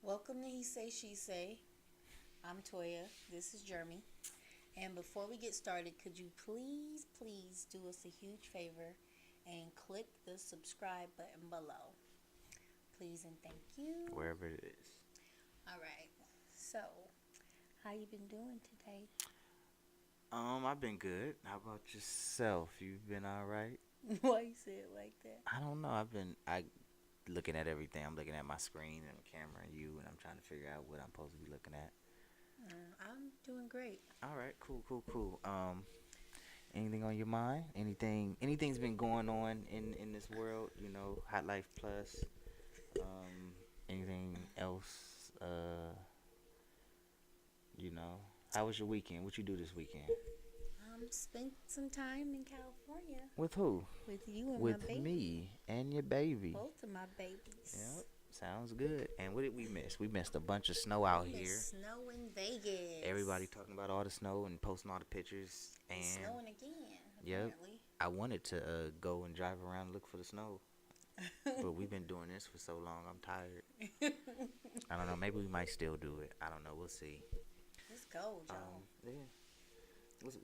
Welcome to He Say, She Say. I'm Toya. This is Jeremy. And before we get started, could you please do us a huge favor and click the subscribe button below? Please and thank you. Wherever it is. All right. So, how you been doing today? I've been good. How about yourself? You've been all right? Why you say it like that? I don't know. I looking at everything. I'm looking at my screen and the camera and you, and I'm trying to figure out what I'm supposed to be looking at. I'm doing great. All right, cool. Anything on your mind? Anything's been going on in this world? Hot Life Plus. Anything else? You know, how was your weekend? What you do this weekend? Spent some time in California With who? with you and my With baby. me and your baby. Both of my babies. Yep. Sounds good. And what did we miss? We missed a bunch of snow out We here. miss snow in Vegas. Everybody talking about all the snow and posting all the pictures. It's And snowing again, yep, apparently. I wanted to go and drive around and look for the snow, but we've been doing this for so long. I'm tired. I don't know. Maybe we might still do it. I don't know. We'll see. Let's go, y'all. Yeah.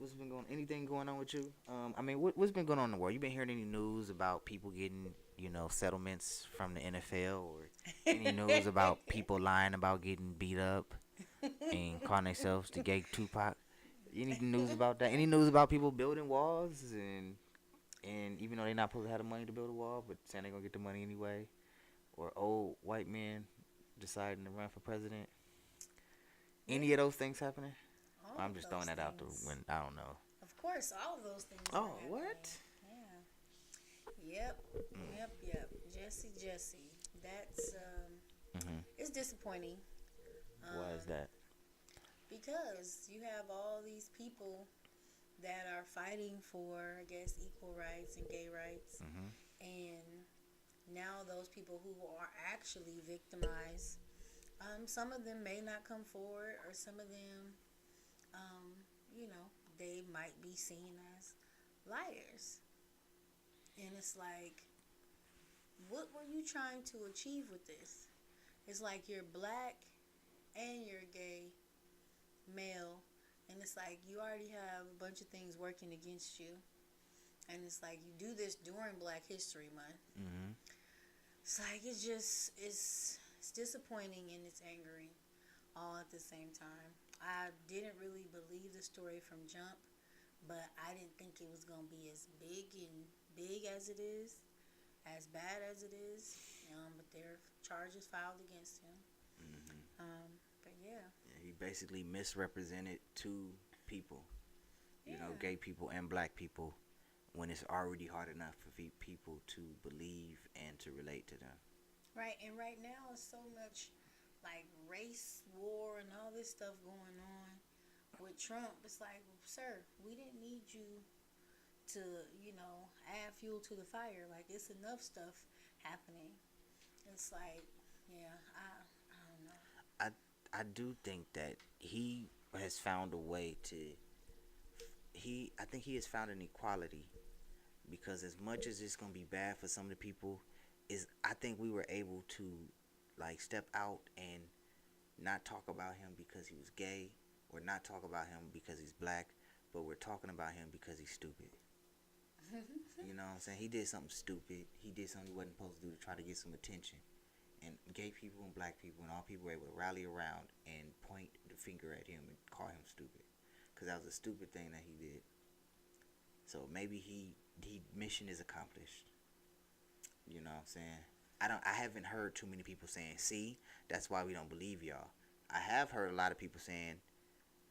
What's been going? Anything going on with you? What's been going on in the world? You been hearing any news about people getting, settlements from the NFL, or any news about people lying about getting beat up and calling themselves the gay Tupac? Any news about that? Any news about people building walls and even though they're not supposed to have the money to build a wall, but saying they're gonna get the money anyway? Or old white men deciding to run for president? Any of those things happening? All I'm of just throwing those that out the things. when I don't know. Of course, all of those things are Oh, happening. what? Yeah. Yep. Mm. Yep. Jesse. That's Mhm. it's disappointing. Why is Um, that? because you have all these people that are fighting for, I guess, equal rights and gay rights, Mhm. and now those people who are actually victimized, some of them may not come forward, or some of them, um, they might be seen as liars. And it's like, what were you trying to achieve with this? It's like you're black and you're gay male, and it's like you already have a bunch of things working against you. And it's like you do this during Black History Month. Mhm. It's like it's disappointing and it's angering all at the same time. I didn't really believe the story from jump, but I didn't think it was gonna be as big as it is, as bad as it is. But there are charges filed against him. Mhm. But yeah, Yeah, he basically misrepresented two people. yeah, Gay people and black people, when it's already hard enough for people to believe and to relate to them. right. And right now it's so much like race war and all this stuff going on with Trump. It's like, sir, we didn't need you to, add fuel to the fire. Like, it's enough stuff happening. It's like, yeah, I don't know. I I do think that he has found a way to he I think he has found an equality, because as much as it's gonna be bad for some of the people, is I think we were able to like step out and not talk about him because he was gay, or not talk about him because he's black, but we're talking about him because he's stupid. You know what I'm saying? He did something stupid. He did something he wasn't supposed to do to try to get some attention. And gay people and black people and all people were able to rally around and point the finger at him and call him stupid, because that was a stupid thing that he did. So maybe he mission is accomplished. You know what I'm saying? I haven't heard too many people saying, "See, that's why we don't believe y'all." I have heard a lot of people saying,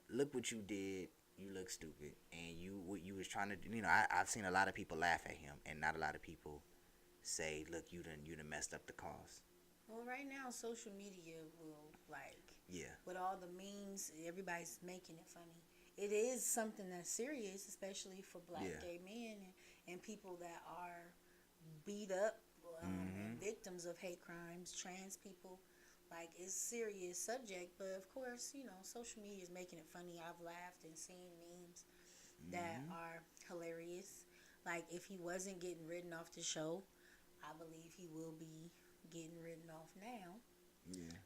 "Look what you did. You look stupid." And you what you was trying to do. I've seen a lot of people laugh at him, and not a lot of people say, "Look, you done messed up the cause." Well, right now, social media will, like, Yeah. with all the memes, everybody's making it funny. It is something that's serious, especially for black Yeah. gay men and people that are beat up, and Mhm. victims of hate crimes, trans people. Like, it's serious subject, but of course, social media is making it funny. I've laughed and seen memes that Mhm. are hilarious. Like, if he wasn't getting written off the show, I believe he will be getting written off now. Yeah.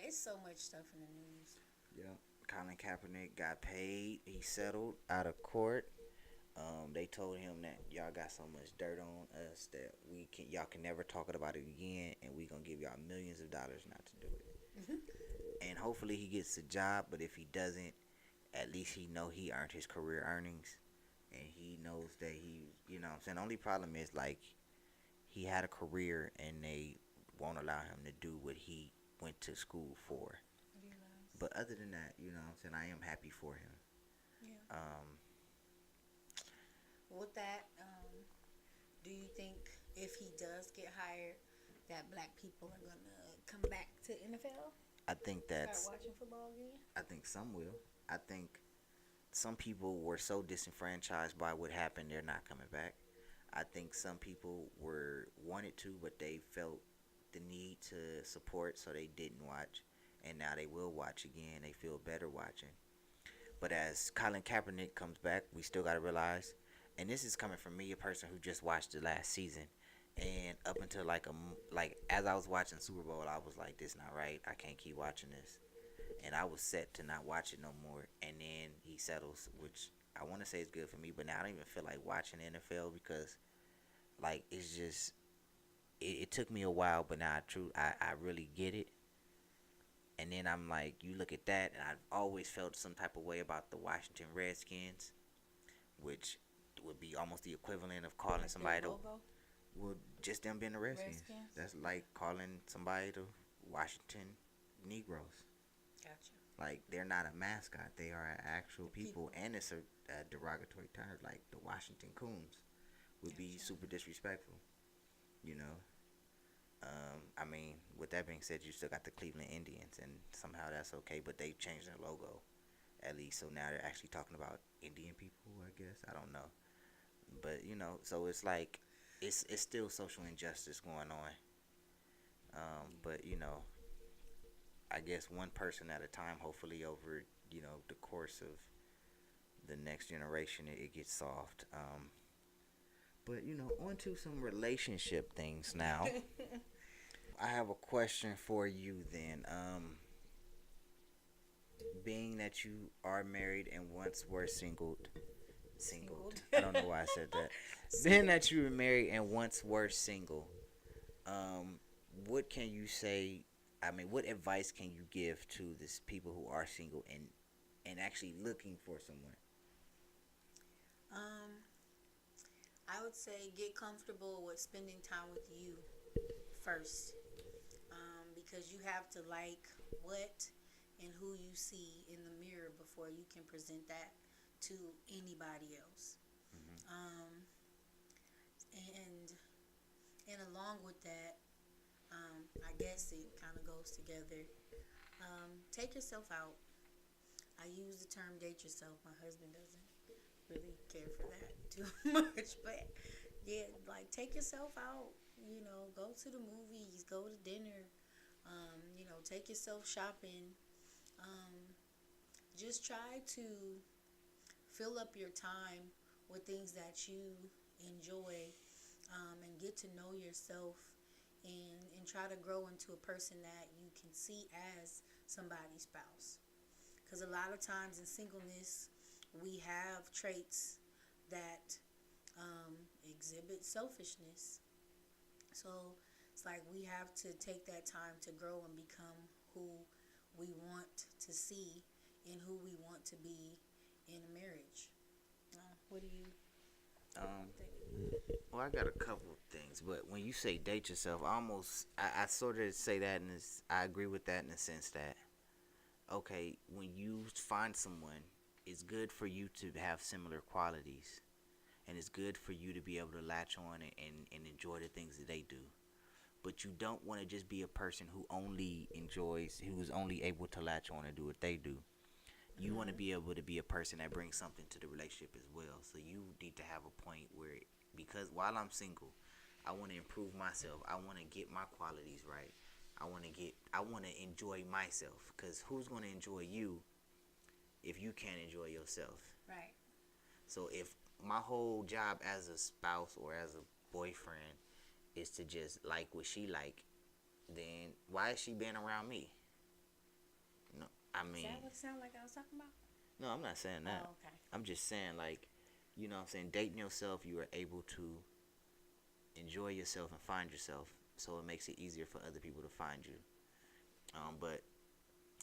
It's so much stuff in the news. Yeah. Colin Kaepernick got paid. He settled out of court. They told him that y'all got so much dirt on us that y'all can never talk about it again, and we gonna give y'all millions of dollars not to do it. And hopefully he gets a job. But if he doesn't, at least he know he earned his career earnings, and he knows that you know what I'm saying. The only problem is like he had a career, and they won't allow him to do what he went to school for. Realize. But other than that, you know what I'm saying, I am happy for him. Yeah. With that, do you think if he does get hired, that black people are gonna come back to NFL? I think Start that's watching football again? I think some will. I think some people were so disenfranchised by what happened, they're not coming back. I think some people were wanted to, but they felt the need to support, so they didn't watch, and now they will watch again. They feel better watching. But as Colin Kaepernick comes back, we still got to realize, and this is coming from me, a person who just watched the last season, and up until like as I was watching Super Bowl, I was like, "This not right. I can't keep watching this," and I was set to not watch it no more. And then he settles, which I want to say is good for me, but now I don't even feel like watching NFL because like it's just it took me a while, but now I really get it. And then I'm like, you look at that, and I've always felt some type of way about the Washington Redskins, which would be almost the equivalent of calling Like somebody their to, logo? well, just them being the Redskins. Redskins? That's like calling somebody the Washington Negroes. Gotcha. Like they're not a mascot; they are actual The people, people. and it's a derogatory term. Like the Washington Coons would be Gotcha. super disrespectful. You know. I mean, with that being said, you still got the Cleveland Indians, and somehow that's okay. But they changed their logo, at least. So now they're actually talking about Indian people. I guess I don't know, but you know, so it's like it's still social injustice going on. But you know, I guess one person at a time. Hopefully, over the course of the next generation, it gets solved. But on to some relationship things now. I have a question for you then. Being that you are married and once were singled. I don't know why I said that. Being that you were married and once were single, um, what can you say? I mean, what advice can you give to this people who are single and actually looking for someone? Um, I would say get comfortable with spending time with you first, because you have to like what and who you see in the mirror before you can present that to anybody else. Mm-hmm. Um, and along with that, I guess it kind of goes together. Take yourself out. I use the term date yourself. My husband doesn't really care for that too much, but yeah, like take yourself out. Go to the movies, go to dinner. Take yourself shopping. Um, just try to fill up your time with things that you enjoy, and get to know yourself, and try to grow into a person that you can see as somebody's spouse. Because a lot of times in singleness, we have traits that exhibit selfishness. So it's like we have to take that time to grow and become who we want to see and who we want to be in a marriage. What do you Um, think? well, I got a couple of things, but when you say date yourself, I sort of say that, and I agree with that in the sense that okay, when you find someone, it's good for you to have similar qualities, and it's good for you to be able to latch on and enjoy the things that they do. But you don't want to just be a person who only enjoys, who is only able to latch on and do what they do. You want to Mm-hmm. be able to be a person that brings something to the relationship as well. So you need to have a point where, because while I'm single, I want to improve myself. I want to get my qualities right. I want to enjoy myself. Because who's going to enjoy you if you can't enjoy yourself? Right. So if my whole job as a spouse or as a boyfriend is to just like what she like, then why is she being around me? I Is that mean, what it sounded like I was talking about? no, I'm not saying that. Oh, okay. I'm just saying, like, you know what I'm saying? Dating yourself, you are able to enjoy yourself and find yourself. So it makes it easier for other people to find you. But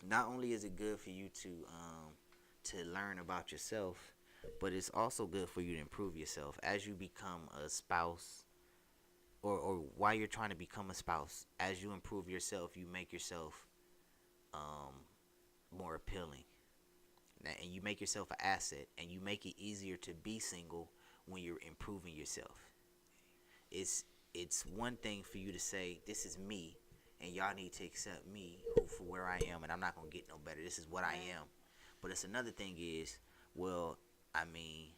not only is it good for you to learn about yourself, but it's also good for you to improve yourself as you become a spouse, or while you're trying to become a spouse. As you improve yourself, you make yourself um, more appealing, and you make yourself an asset, and you make it easier to be single when you're improving yourself. It's it's one thing for you to say this is me, and y'all need to accept me for where I am, and I'm not gonna get no better. This is what I Right. am. But it's another thing is, well, I mean,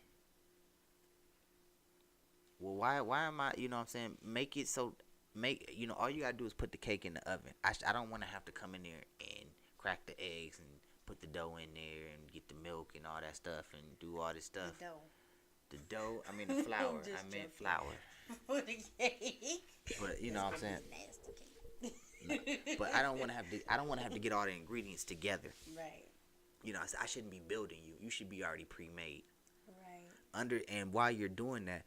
well, why am I? You know what I'm saying? Make it so. Make, all you gotta do is put the cake in the oven. I don't want to have to come in there and crack the eggs and put the dough in there and get the milk and all that stuff and do all this stuff. The dough. The dough, I mean the flour. Just I meant joking. flour. For the cake. But you That's know what I'm gonna saying. be nasty No, cake. but I don't want to have to. I don't want to have to get all the ingredients together. Right. I shouldn't be building you. You should be already pre-made. Right. And while you're doing that,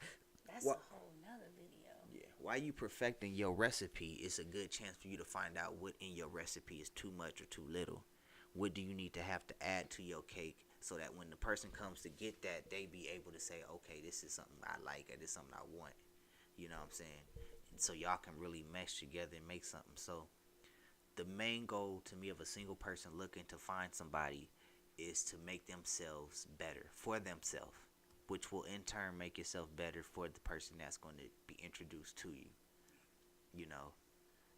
That's what? a whole nother video. Yeah. While you perfecting your recipe, it's a good chance for you to find out what in your recipe is too much or too little. What do you need to have to add to your cake so that when the person comes to get that, they be able to say, okay, this is something I like, or this is something I want. You know what I'm saying? And so y'all can really mesh together and make something. So the main goal to me of a single person looking to find somebody is to make themselves better for themselves, which will in turn make yourself better for the person that's going to be introduced to you. You know,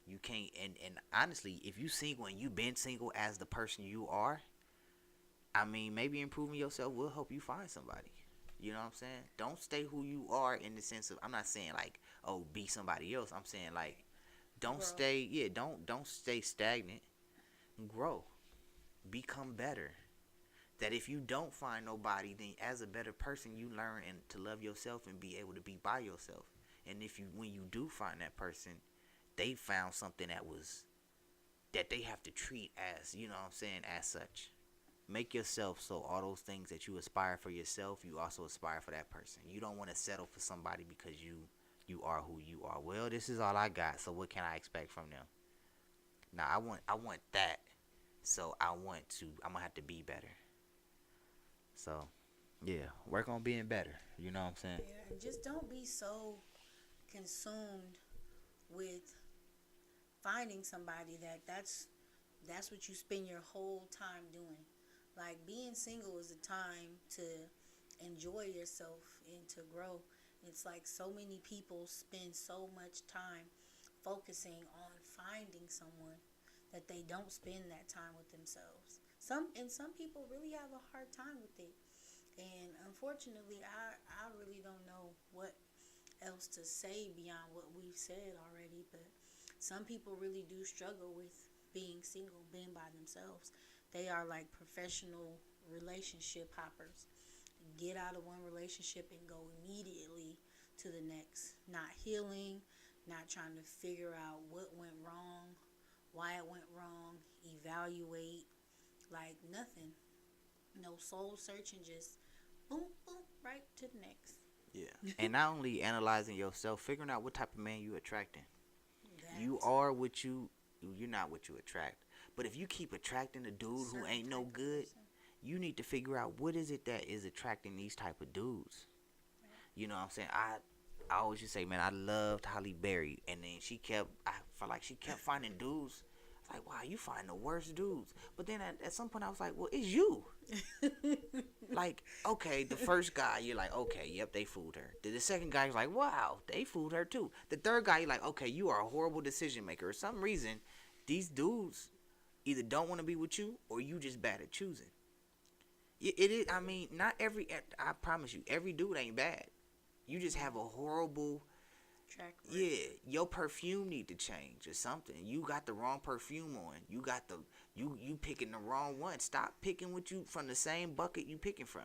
you can't, and honestly, if you single and you've been single as the person you are, I mean, maybe improving yourself will help you find somebody. You know what I'm saying? Don't stay who you are in the sense of, I'm not saying like, oh, be somebody else. I'm saying like, don't Grow. stay, yeah, don't stay stagnant. Grow, become better. That if you don't find nobody, then as a better person, you learn and to love yourself and be able to be by yourself. And if you, when you do find that person, they found something that they have to treat as, you know what I'm saying, as such. Make yourself so all those things that you aspire for yourself, you also aspire for that person. You don't want to settle for somebody because you are who you are. Well, this is all I got, so what can I expect from them? Now I want that, so I'm gonna have to be better. So yeah, work on being better. You know what I'm saying? Yeah, and just don't be so consumed with finding somebody that's what you spend your whole time doing. Like being single is a time to enjoy yourself and to grow. It's like so many people spend so much time focusing on finding someone that they don't spend that time with themselves. Some people really have a hard time with it. And unfortunately, I really don't know what else to say beyond what we've said already, but some people really do struggle with being single, being by themselves. They are like professional relationship hoppers. Get out of one relationship and go immediately to the next. Not healing, not trying to figure out what went wrong, why it went wrong, evaluate, like nothing. No soul searching, just boom, boom, right to the next. Yeah. And not only analyzing yourself, figuring out what type of man you attracting. You That are what you're not what you attract. But if you keep attracting a dude who certain ain't no type of good, person. you need to figure out what is it that is attracting these type of dudes. You know what I'm saying? I always just say, man, I loved Holly Berry, and then I felt like she kept finding dudes. I was like, wow, you find the worst dudes. But then at some point I was like, well, it's you. Like, okay, the first guy, you're like, okay, yep, they fooled her. The second guy, you're like, wow, they fooled her too. The third guy, you're like, okay, you are a horrible decision maker. For some reason, these dudes either don't want to be with you or you just bad at choosing. It is, I mean, not every, I promise you, every dude ain't bad. You just have a horrible, Track record. yeah, your perfume need to change or something. You got the wrong perfume on. You picking the wrong one. Stop picking what you from the same bucket you picking from.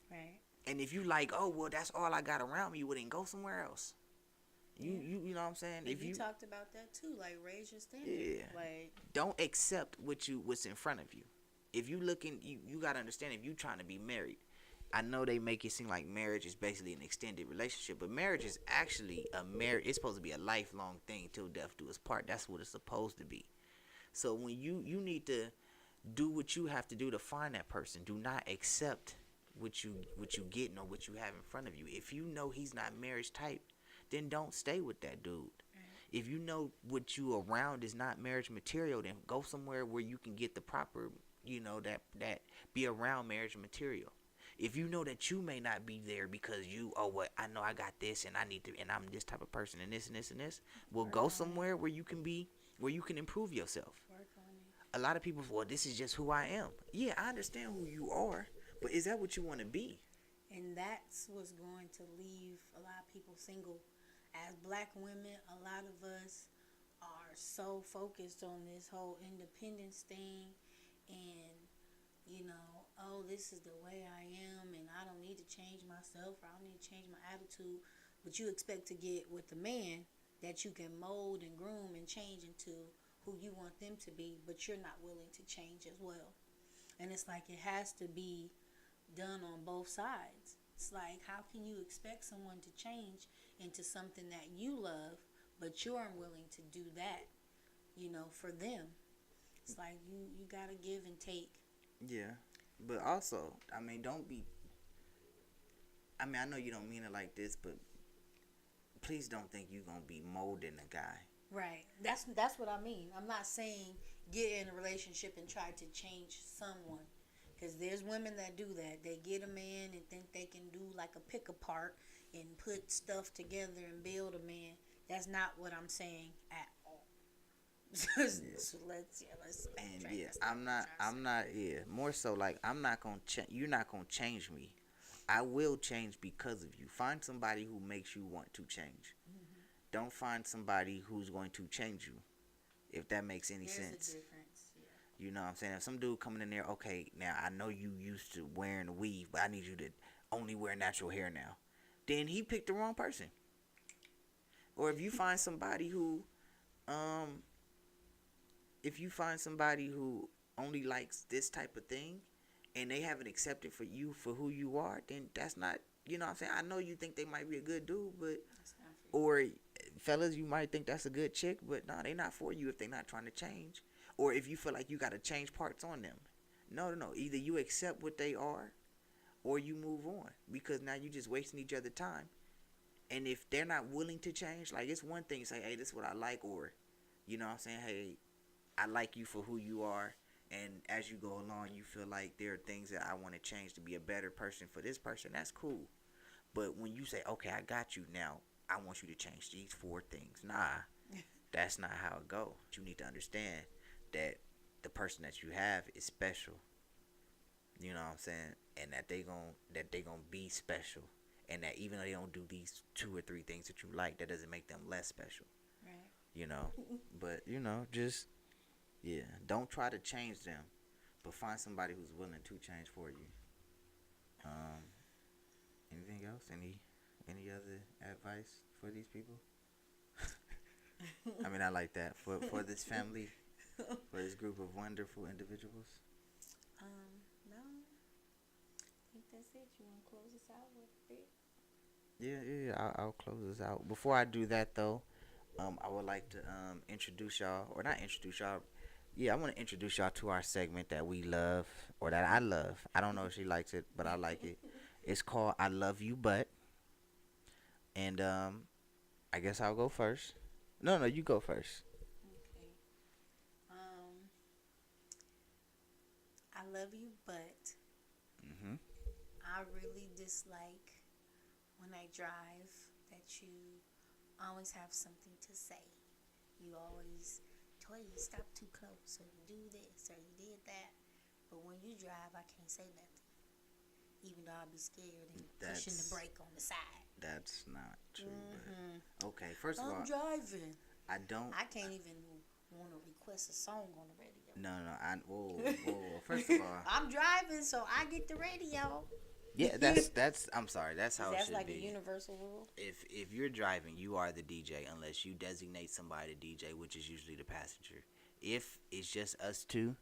Right. And if you like, oh well, that's all I got around me, you wouldn't go somewhere else. You know what I'm saying? And If you you talked about that too, like raise your standard. yeah, Like don't accept what's in front of you. If you looking, you gotta understand, if you trying to be married, I know they make it seem like marriage is basically an extended relationship, but marriage is actually a marriage. It's supposed to be a lifelong thing till death do us part. That's what it's supposed to be. So when you need to do what you have to do to find that person. Do not accept what you getting or what you have in front of you. If you know he's not marriage type, then don't stay with that dude. If you know what you around is not marriage material, then go somewhere where you can get the proper, that be around marriage material. If you know that you may not be there because I know I got this and I need to, and I'm this type of person and this and this and this, well, go somewhere where you can improve yourself. A lot of people, well, this is just who I am. Yeah, I understand who you are, but is that what you want to be? And that's what's going to leave a lot of people single. As black women, a lot of us are so focused on this whole independence thing and, oh, this is the way I am and I don't need to change myself or I don't need to change my attitude. But you expect to get with a man that you can mold and groom and change into who you want them to be, but you're not willing to change as well. And it's like it has to be done on both sides. It's like, how can you expect someone to change into something that you love, but you're unwilling to do that, for them? It's like you gotta give and take. Yeah, but also, don't be. I know you don't mean it like this, but please don't think you're gonna be molding a guy. Right. That's what I mean. I'm not saying get in a relationship and try to change someone. Because there's women that do that. They get a man and think they can do like a pick apart and put stuff together and build a man. That's not what I'm saying at all. So let's I'm not. Yeah, more so like I'm not gonna you're not gonna change me. I will change because of you. Find somebody who makes you want to change. Mm-hmm. Don't find somebody who's going to change you. If that makes any There's sense. A difference. Yeah. You know what I'm saying? If some dude coming in there, okay, now I know you used to wearing a weave, but I need you to only wear natural hair now. Then he picked the wrong person. Or if you find somebody who only likes this type of thing and they haven't accepted for you for who you are, then that's not, you know what I'm saying? I know you think they might be a good dude, but or fellas, you might think that's a good chick, but no, they not for you if they not trying to change. Or if you feel like you got to change parts on them. No. Either you accept what they are or you move on. Because now you just wasting each other time. And if they're not willing to change, like it's one thing to say, hey, this is what I like. Or, you know what I'm saying? Hey, I like you for who you are. And as you go along, you feel like there are things that I want to change to be a better person for this person. That's cool. But when you say, okay, I got you now, I want you to change these 4 things. Nah, that's not how it goes. You need to understand that the person that you have is special. You know what I'm saying? And that they gonna be special. And that even though they don't do these 2 or 3 things that you like, that doesn't make them less special. Right. But just don't try to change them, but find somebody who's willing to change for you. Anything else? Any other advice for these people? I like that for this family, for this group of wonderful individuals. No. I think that's it. You want to close us out with a bit? Yeah. I'll close this out. Before I do that though, I would like to introduce y'all, or not introduce y'all. Yeah, I want to introduce y'all to our segment that we love, or that I love. I don't know if she likes it, but I like it. It's called I Love You But. And I guess I'll go first. No, you go first. Okay. I love you, but I really dislike when I drive that you always have something to say. You always, Toya, stop too close, or you do this, or you did that. But when you drive, I can't say nothing. Even though I'll be scared and pushing the brake on the side. That's not true. But okay, first of all, I'm driving. I can't even want to request a song on the radio. No. Whoa. First of all, I'm driving, so I get the radio. Yeah, that's. I'm sorry. That's how it should be. That's like a universal rule. If you're driving, you are the DJ unless you designate somebody to DJ, which is usually the passenger. If it's just us two,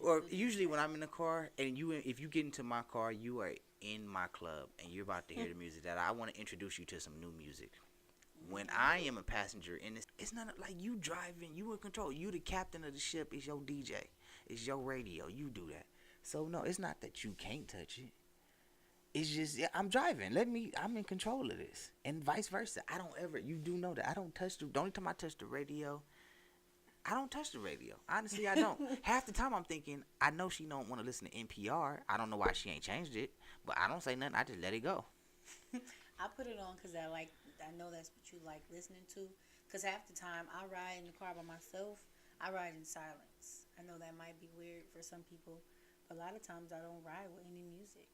Or usually when I'm in the car and if you get into my car, you are in my club and you're about to hear the music that I want to introduce you to some new music. When I am a passenger in this, it's not like you driving, you in control. You the captain of the ship. It's your DJ. It's your radio. You do that. So no, it's not that you can't touch it. It's just I'm driving. I'm in control of this, and vice versa. I don't ever. You do know that I don't touch the only time I touch the radio. I don't touch the radio. Honestly, I don't. Half the time I'm thinking, I know she don't want to listen to NPR. I don't know why she ain't changed it, but I don't say nothing. I just let it go. I put it on because I know that's what you like listening to. Because half the time I ride in the car by myself, I ride in silence. I know that might be weird for some people, but a lot of times I don't ride with any music.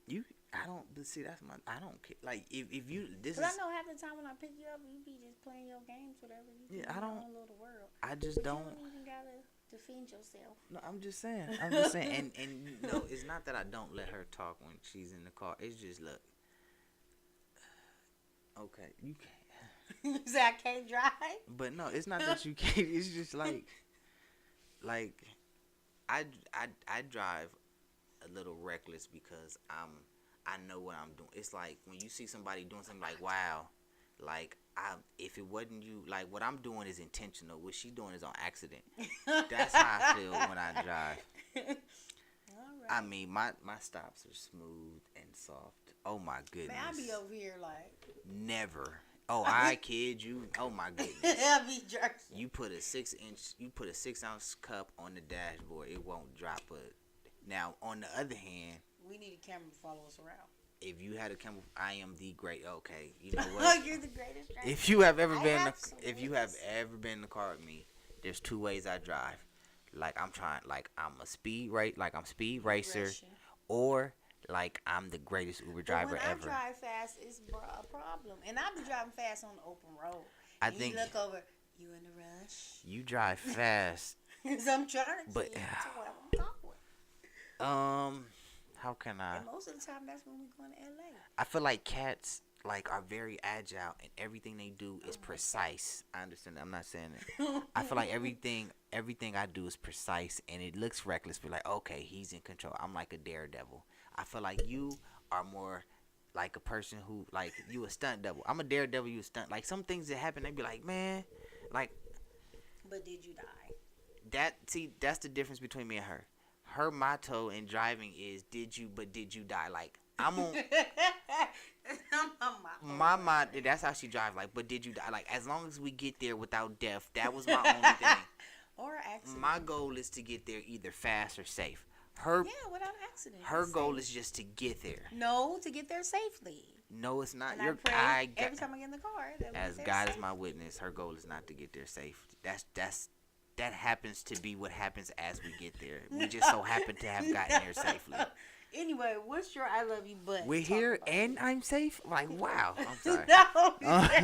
I don't. But see, I don't care. Like if you, this But is. I know half the time when I pick you up, you be just playing your games, whatever. You Yeah, I don't. Your own little world. I just But don't. You don't even gotta defend yourself. No, I'm just saying. I'm just saying. And no, it's not that I don't let her talk when she's in the car. It's just look. Okay, you can't. You say I can't drive. But no, it's not that you can't. It's just like I drive a little reckless because I know what I'm doing. It's like when you see somebody doing something like wow, like if it wasn't you, like what I'm doing is intentional. What she's doing is on accident. That's how I feel when I drive. All right. I mean, my stops are smooth and soft. Oh my goodness. Man, I be over here like Never. Oh, I kid you. Oh my goodness. I be jerking. You put a 6-ounce cup on the dashboard, it won't drop it. Now, on the other hand, We need a camera to follow us around. if you had a camera, I am the great. Okay, you know what? You're the greatest driver. If you have ever I been, have if you have ever been in the car with me, there's two ways I drive. Like I'm speed racer, Russian. or like I'm the greatest Uber driver But when ever. I drive fast, it's a problem. And I be driving fast on the open road. I And think you look over, you in a rush? you drive fast. Because I'm trying to But- get to what I'm going. How can I? And most of the time, that's when we going to LA. I feel like cats are very agile and everything they do is precise. I understand that. I'm not saying it. I feel like everything I do is precise and it looks reckless, but like okay, he's in control. I'm like a daredevil. I feel like you are more like a person who like you a stunt double. I'm a daredevil, you a stunt. Like some things that happen, they be like, man, like But did you die? that's the difference between me and her. Her motto in driving is did you die? Like I'm on my mind, that's how she drives. Like, but did you die? Like, as long as we get there without death, that was my only thing. Or accident. My goal is to get there either fast or safe. Yeah, without accident. Her It's goal safe. is just to get there. No, to get there safely. No, it's not. And Your I pray every time I get in the car. That we as get God there is my safely. witness, her goal is not to get there safe. That happens to be what happens as we get there. We just so happen to have gotten there safely. Anyway, what's your I love you but? We're here and I'm safe. Like wow. I'm sorry. No.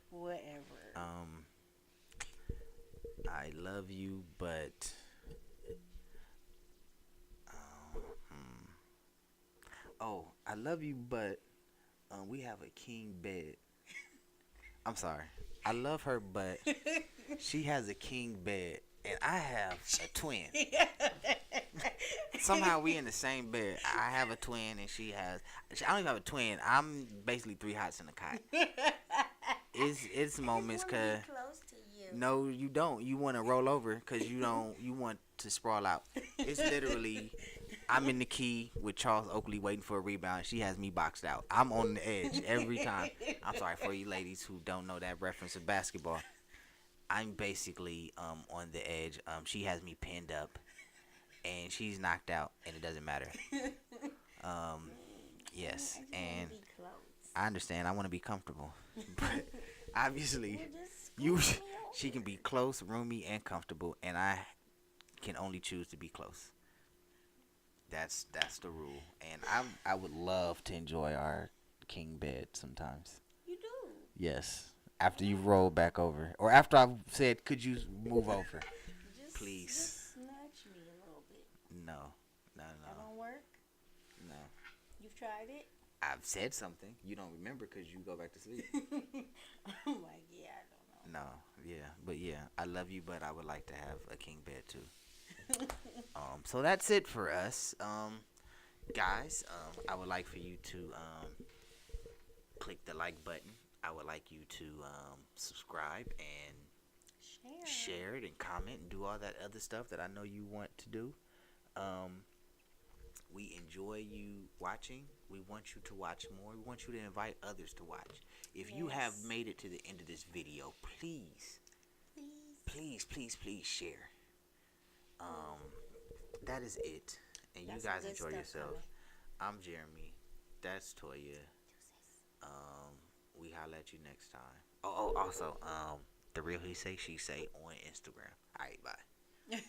Whatever. I love you, but I love you, but we have a king bed. I'm sorry. I love her, but she has a king bed, and I have a twin. Somehow we in the same bed. I have a twin, and she has. I don't even have a twin. I'm basically three hots in a cot. It's moments, cause close to you. no, you don't. You want to roll over, cause you don't. You want to sprawl out. It's literally. I'm in the key with Charles Oakley waiting for a rebound. She has me boxed out. I'm on the edge every time. I'm sorry for you ladies who don't know that reference of basketball. I'm basically on the edge. She has me pinned up, and she's knocked out, and it doesn't matter. Yes, and I understand. I want to be comfortable, but obviously, she can be close, roomy, and comfortable, and I can only choose to be close. That's the rule, and I would love to enjoy our king bed sometimes. You do. Yes, after you roll back over, or after I've said, "Could you move over, please?" Just snatch me a little bit. No. That don't work. No. You've tried it. I've said something. You don't remember because you go back to sleep. I'm like, yeah, I don't know. No. Yeah. But yeah, I love you, but I would like to have a king bed too. So that's it for us. Guys, I would like for you to click the like button. I would like you to subscribe and Share. share it and comment and do all that other stuff that I know you want to do. Um, we enjoy you watching. We want you to watch more. We want you to invite others to watch. If you have Yes. made it to the end of this video, please, Please. please, please, please share. Um, that is it. And you Got some guys good enjoy stuff yourself. coming. I'm Jeremy. That's Toya. Deuces. Um, we holla at you next time. Also, the real he say she say on Instagram. Alright, bye.